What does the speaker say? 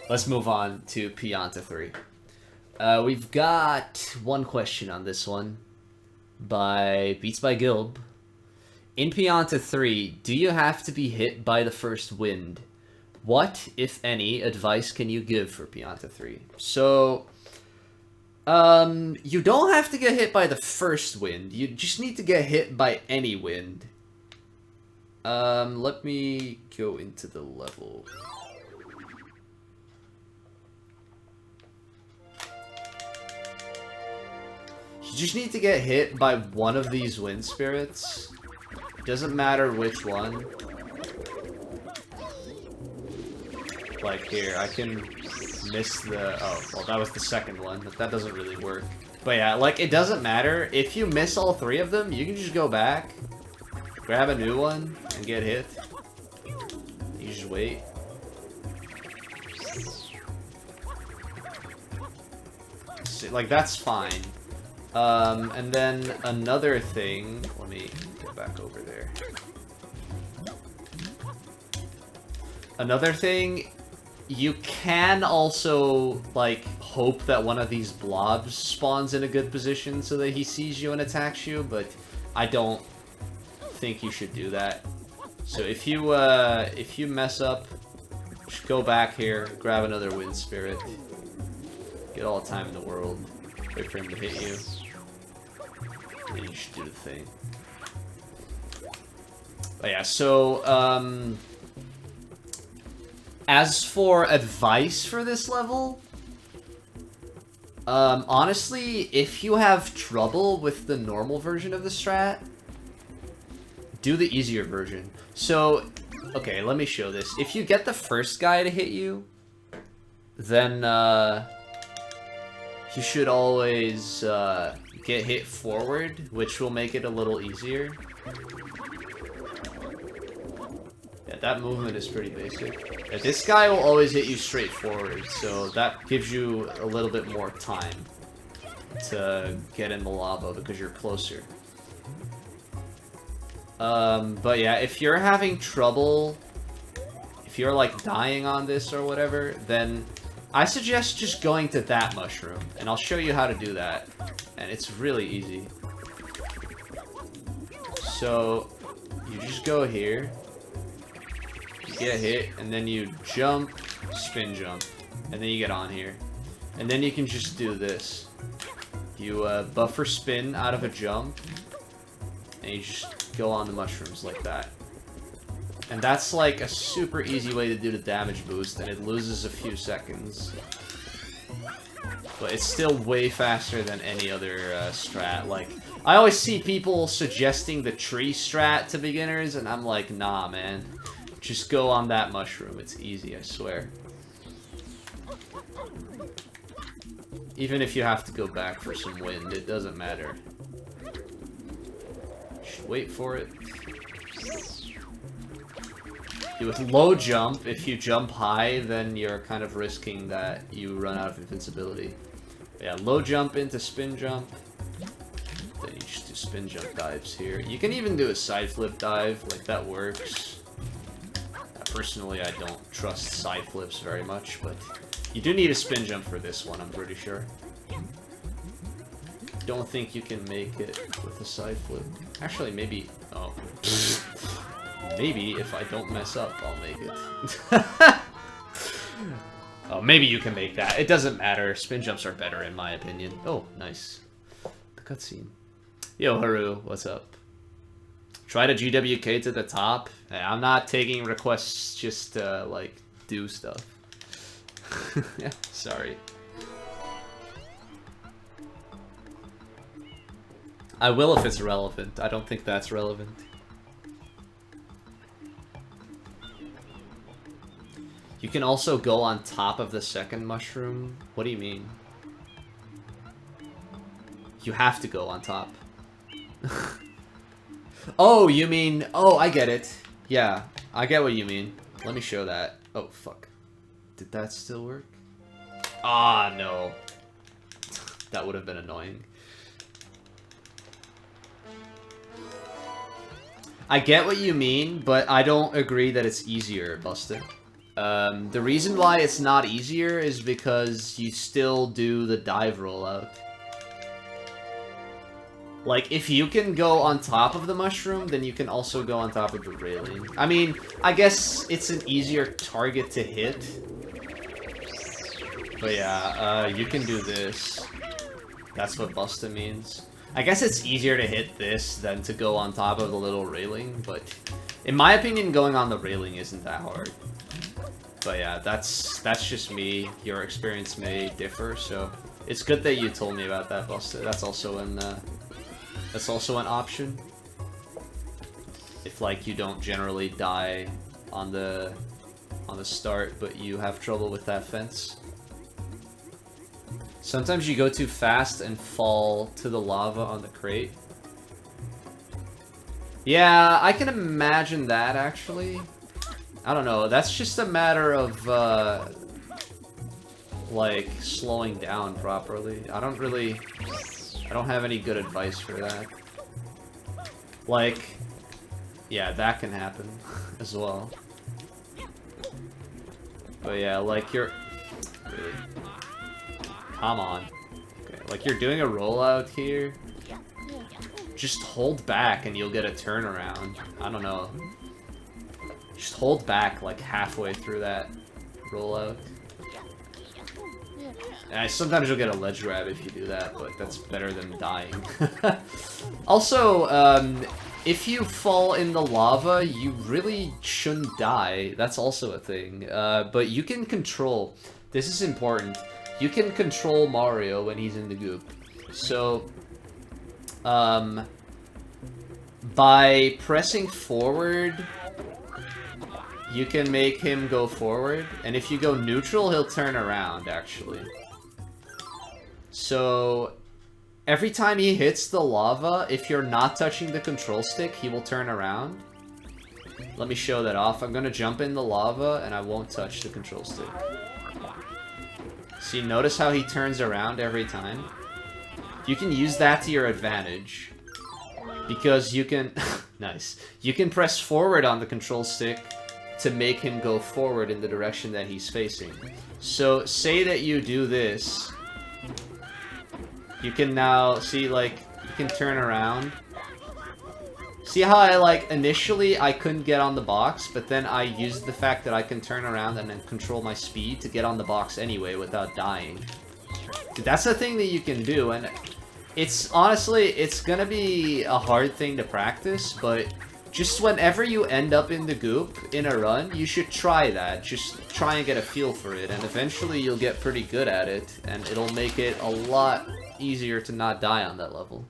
let's move on to Pianta 3. We've got one question on this one by Beats by Gilb. In Pianta 3, do you have to be hit by the first wind? What, if any, advice can you give for Pianta 3? So, you don't have to get hit by the first wind. You just need to get hit by any wind. Let me go into the level. You just need to get hit by one of these wind spirits. Doesn't matter which one. Like here, I can miss the... Oh, well, that was the second one, but that doesn't really work. But yeah, like, it doesn't matter. If you miss all three of them, you can just go back, grab a new one, and get hit. You just wait. So, like, that's fine. And then another thing... Let me get back over there. Another thing... You can also, like, hope that one of these blobs spawns in a good position so that he sees you and attacks you, but I don't think you should do that. So if you mess up, just go back here, grab another wind spirit, get all the time in the world, wait for him to hit you, and then you should do the thing. But yeah, so, as for advice for this level, honestly, if you have trouble with the normal version of the strat, do the easier version. So, okay, let me show this. If you get the first guy to hit you, then, you should always, get hit forward, which will make it a little easier. Yeah, that movement is pretty basic. Yeah, this guy will always hit you straight forward, so that gives you a little bit more time to get in the lava because you're closer. But yeah, if you're having trouble, if you're like dying on this or whatever, then I suggest just going to that mushroom, and I'll show you how to do that. And it's really easy. So, you just go here. Get hit, and then you jump, spin jump, and then you get on here. And then you can just do this. You buffer spin out of a jump, and you just go on the mushrooms like that. And that's like a super easy way to do the damage boost, and it loses a few seconds. But it's still way faster than any other strat. Like, I always see people suggesting the tree strat to beginners, and I'm like, nah, man. Just go on that mushroom. It's easy, I swear. Even if you have to go back for some wind, it doesn't matter. Just wait for it. With low jump, if you jump high, then you're kind of risking that you run out of invincibility. But yeah, low jump into spin jump. Then you just do spin jump dives here. You can even do a side flip dive, like that works. Personally, I don't trust side flips very much, but you do need a spin jump for this one, I'm pretty sure. Don't think you can make it with a side flip. Actually, maybe... Oh. Maybe if I don't mess up, I'll make it. Oh, maybe you can make that. It doesn't matter. Spin jumps are better, in my opinion. Oh, nice. The cutscene. Yo, Haru, what's up? Try to GWK to the top. Hey, I'm not taking requests just to, like, do stuff. Yeah, sorry. I will if it's relevant. I don't think that's relevant. You can also go on top of the second mushroom. What do you mean? You have to go on top. Oh, you mean... Oh, I get it. Yeah, I get what you mean. Let me show that. Oh, fuck. Did that still work? Ah, no. That would have been annoying. I get what you mean, but I don't agree that it's easier, Busted. The reason why it's not easier is because you still do the dive rollout. Like, if you can go on top of the mushroom, then you can also go on top of the railing. I mean, I guess it's an easier target to hit. But yeah, you can do this. That's what Busta means. I guess it's easier to hit this than to go on top of the little railing, but in my opinion, going on the railing isn't that hard. But yeah, that's just me. Your experience may differ, so it's good that you told me about that, Busta. That's also an option. If like you don't generally die on the start, but you have trouble with that fence. Sometimes you go too fast and fall to the lava on the crate. Yeah, I can imagine that, actually. I don't know, that's just a matter of, like, slowing down properly. I don't have any good advice for that. Like, yeah, that can happen as well. But yeah, like, you're... Really? Come on. Okay, like, you're doing a rollout here. Just hold back and you'll get a turnaround. I don't know. Just hold back, like, halfway through that rollout. And sometimes you'll get a ledge grab if you do that, but that's better than dying. Also, if you fall in the lava, you really shouldn't die. That's also a thing. But you can control... This is important. You can control Mario when he's in the goop. So, by pressing forward, you can make him go forward. And if you go neutral, he'll turn around, actually. So, every time he hits the lava, if you're not touching the control stick, he will turn around. Let me show that off. I'm gonna jump in the lava, and I won't touch the control stick. See, notice how he turns around every time? You can use that to your advantage. Because you can... Nice. You can press forward on the control stick to make him go forward in the direction that he's facing. So, say that you do this. You can now, see, like, you can turn around. See how I, like, initially I couldn't get on the box, but then I used the fact that I can turn around and then control my speed to get on the box anyway without dying. Dude, that's the thing that you can do, and it's, honestly, it's gonna be a hard thing to practice, but just whenever you end up in the goop in a run, you should try that. Just try and get a feel for it, and eventually you'll get pretty good at it, and it'll make it a lot easier to not die on that level.